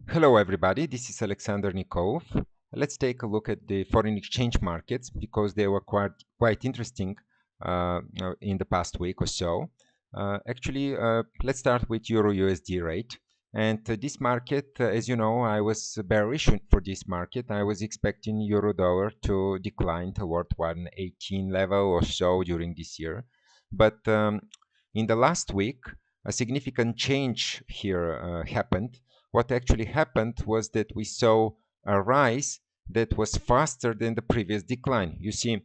Hello everybody, this is Alexander Nikolov. Let's take a look at the foreign exchange markets because they were quite interesting in the past week or so. Let's start with Euro USD rate. And this market, as you know, I was bearish for this market. I was expecting Euro dollar to decline toward 118 level or so during this year. But in the last week, a significant change here happened. What actually happened was that we saw a rise that was faster than the previous decline. You see,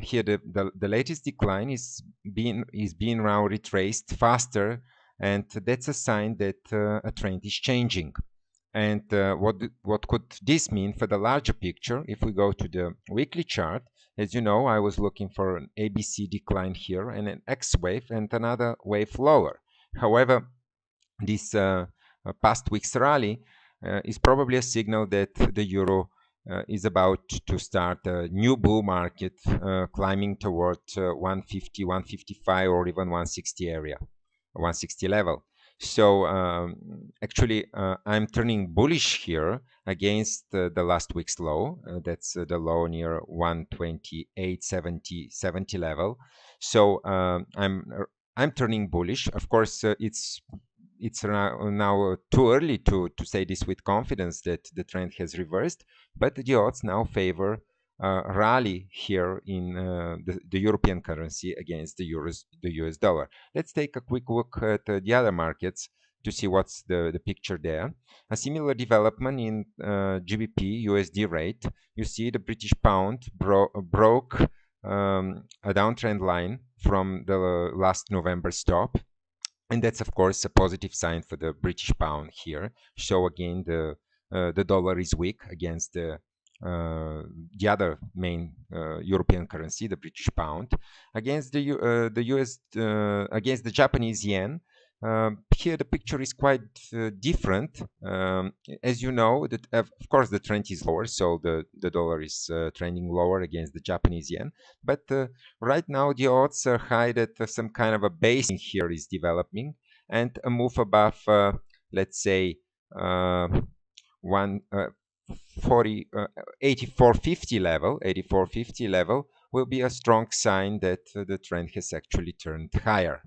here the latest decline is being now retraced faster, and that's a sign that a trend is changing. And what could this mean for the larger picture? If we go to the weekly chart, as you know, I was looking for an ABC decline here and an X wave and another wave lower. However, this past week's rally is probably a signal that the euro is about to start a new bull market climbing toward 150, 155 or even 160 area, 160 level. So I'm turning bullish here against the last week's low. That's the low near 128.70 level. So I'm turning bullish. Of course, it's now too early to say this with confidence that the trend has reversed, but the odds now favor rally here in the European currency against the US dollar. Let's take a quick look at the other markets to see what's the picture there. A similar development in GBP USD rate. You see the British pound broke a downtrend line from the last November stop. And that's, of course, a positive sign for the British pound here. So again, the dollar is weak against the other main European currency, the British pound, against the US, against the Japanese yen. Here the picture is quite different. As you know, that of course the trend is lower, so the dollar is trending lower against the Japanese yen. But right now the odds are high that some kind of a base here is developing, and a move above, let's say, 84.50 level will be a strong sign that the trend has actually turned higher.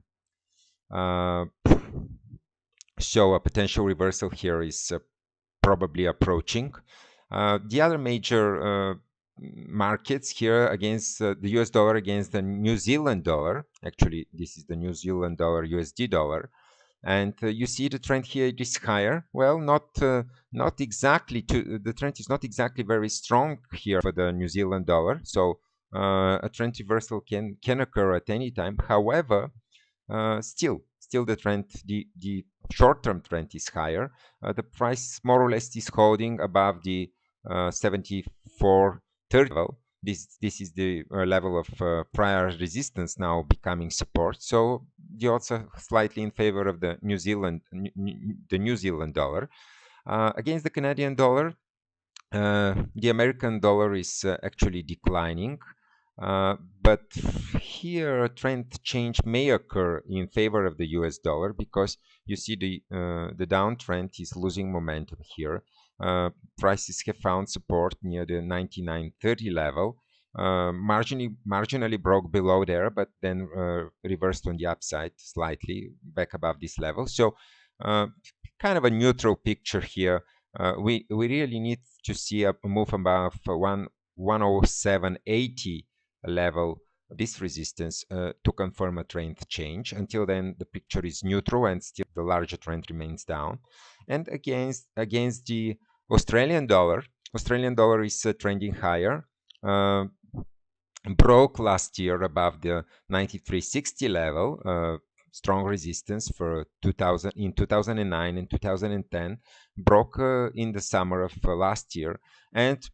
So a potential reversal here is probably approaching. The other major markets here against the US dollar against the New Zealand dollar. Actually, this is the New Zealand dollar USD dollar. And you see the trend here is higher. Well, not exactly the trend is not exactly very strong here for the New Zealand dollar. So a trend reversal can occur at any time. However, still the trend, the short-term trend is higher. The price more or less is holding above the 74.30 level. This is the level of prior resistance now becoming support. So the odds are slightly in favor of the New Zealand dollar against the Canadian dollar. The American dollar is actually declining. But here a trend change may occur in favor of the US dollar because you see the downtrend is losing momentum here. Prices have found support near the 99.30 level. Marginally broke below there, but then reversed on the upside slightly back above this level. So kind of a neutral picture here. We really need to see a move above 107.80 level, this resistance, to confirm a trend change. Until then, the picture is neutral and still the larger trend remains down. And against the Australian dollar is trending higher. Broke last year above the 93.60 level. Strong resistance for 2009 and 2010, broke in the summer of last year, and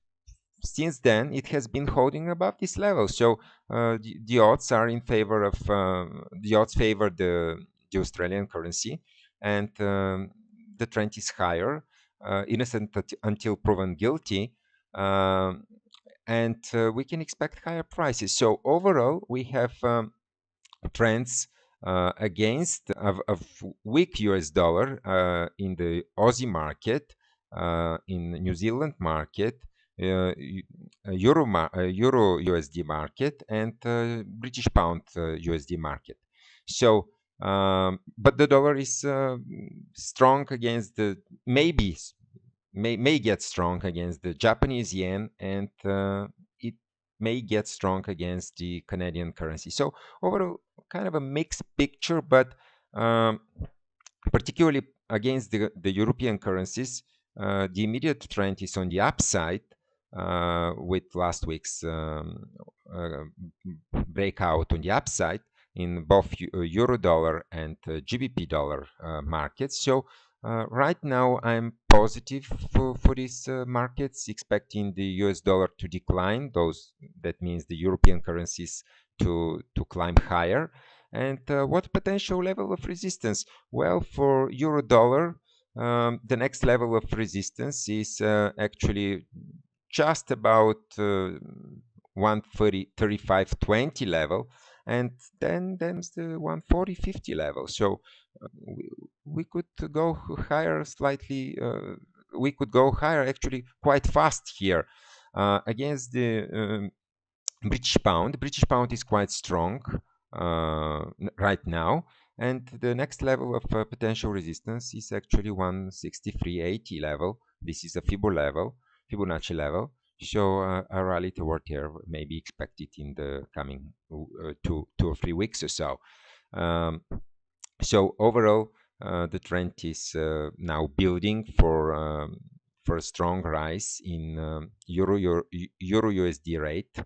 since then it has been holding above this level. So the odds are in favor of the odds favor the Australian currency, and the trend is higher, innocent until proven guilty, and we can expect higher prices. So overall, we have trends against a weak US dollar in the Aussie market, in New Zealand market, Euro USD market, and British Pound USD market. So, but the dollar is strong against the may get strong against the Japanese yen, and it may get strong against the Canadian currency. So overall, kind of a mixed picture, but particularly against the European currencies, the immediate trend is on the upside with last week's breakout on the upside in both euro dollar and GBP dollar markets. So right now I'm positive for these markets, expecting the US dollar to decline. That means the European currencies to climb higher. And what potential level of resistance? Well, for euro dollar, the next level of resistance is actually just about 135.20 level, and then there's the 140.50 level. So we could go higher slightly. We could go higher actually quite fast here against the British Pound. British Pound is quite strong right now, and the next level of potential resistance is actually 163.80 level. This is a Fibonacci level. So a rally toward here may be expected in the coming 2 or 3 weeks or so. So overall, the trend is now building for a strong rise in Euro USD rate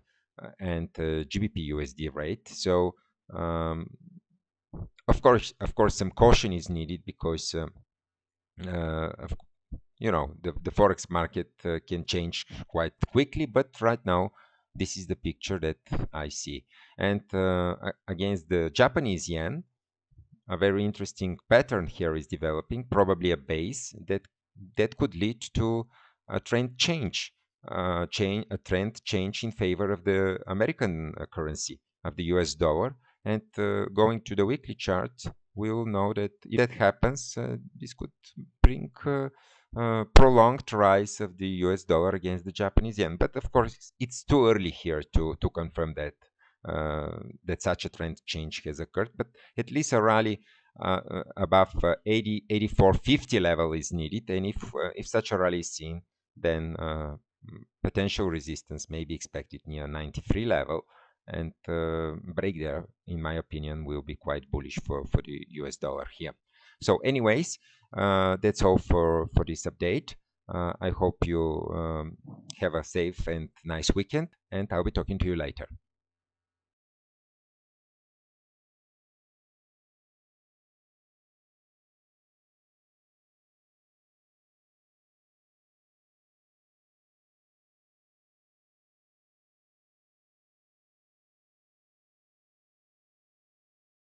and GBP USD rate. So of course, some caution is needed because the Forex market can change quite quickly. But right now, this is the picture that I see. And against the Japanese yen, a very interesting pattern here is developing, probably a base that could lead to a trend change, a trend change in favor of the American currency, of the US dollar. And going to the weekly chart, we will know that if that happens, this could bring prolonged rise of the US dollar against the Japanese yen. But of course, it's too early here to confirm that such a trend change has occurred. But at least a rally above 84.50 level is needed. And if such a rally is seen, then potential resistance may be expected near 93 level. And break there, in my opinion, will be quite bullish for the US dollar here. So anyways, that's all for this update. I hope you have a safe and nice weekend, and I'll be talking to you later.